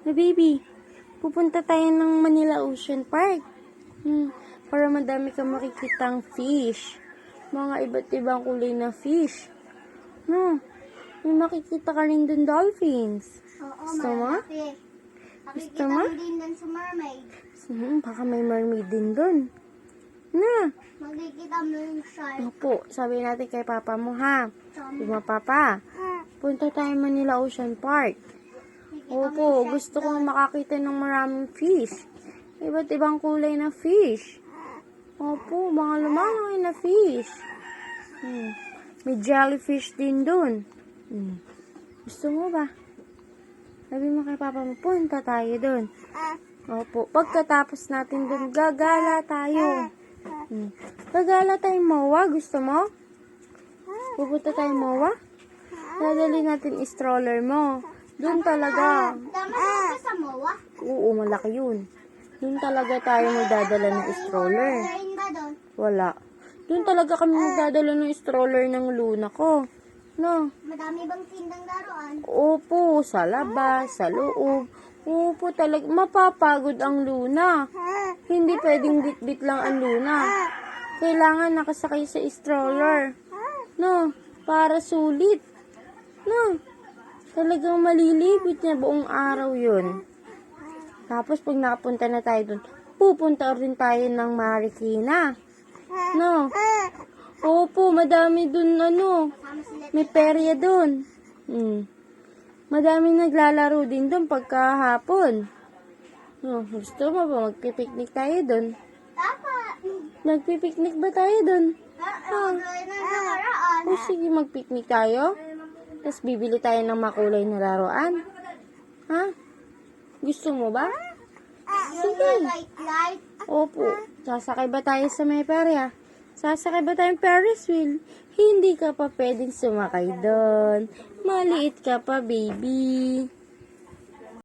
Na baby, pupunta tayo ng Manila Ocean Park. Para madami kang makikitang fish. Mga iba't ibang kulay na fish. May makikita ka rin dun dolphins. Oo, Gusto mo? malaki. Gusto Nakikita mo? mo din dun sa mermaid. Baka may mermaid din dun. Makikita mo yung shark. Opo, sabi natin kay papa mo ha. Tama. Di ba papa? Punta tayo Manila Ocean Park. Makikita mo Opo, yung shark gusto doon. kong makakita ng maraming fish. Iba't ibang kulay na fish. Opo, mga lumalaki na fish. May jellyfish din dun. Gusto mo ba? Sabi mo kay papa mo, punta tayo dun. Opo, pagkatapos natin dun, gagala tayo. Gagala tayong MOA, gusto mo? Pupunta tayong MOA? Dadali natin stroller mo. Doon talaga. Tama na ka sa MOA? Oo, malaki yun. Doon talaga tayo magdadala ng stroller. Kain ba doon? Wala. Doon talaga kami magdadala ng stroller ng Luna ko. No? Madami bang tindang laruan? Opo, sa labas, sa loob. Opo, talaga. Mapapagod ang Luna. Hindi pwedeng bit-bit lang ang Luna. Kailangan nakasakay sa stroller. No? Para sulit. No? Talagang malilibit niya buong araw yun. Tapos pag nakapunta na tayo dun, pupunta rin tayo ng Marikina. No? Opo, madami dun Kasama sila. may perya dun. Madaming naglalaro din dun pagkahapon. Gusto mo ba magpipiknik tayo dun? Dapat. Magpipiknik ba tayo dun? Gawin na nakaraan. O sige, magpiknik tayo. Tapos bibili tayo ng makulay na laruan. Ha? Gusto mo ba? Sige. Light. Opo. Sasakay ba tayo sa may perya? Sasakay ba tayong Ferris wheel? Hindi ka pa pwedeng sumakay doon. Maliit ka pa, baby.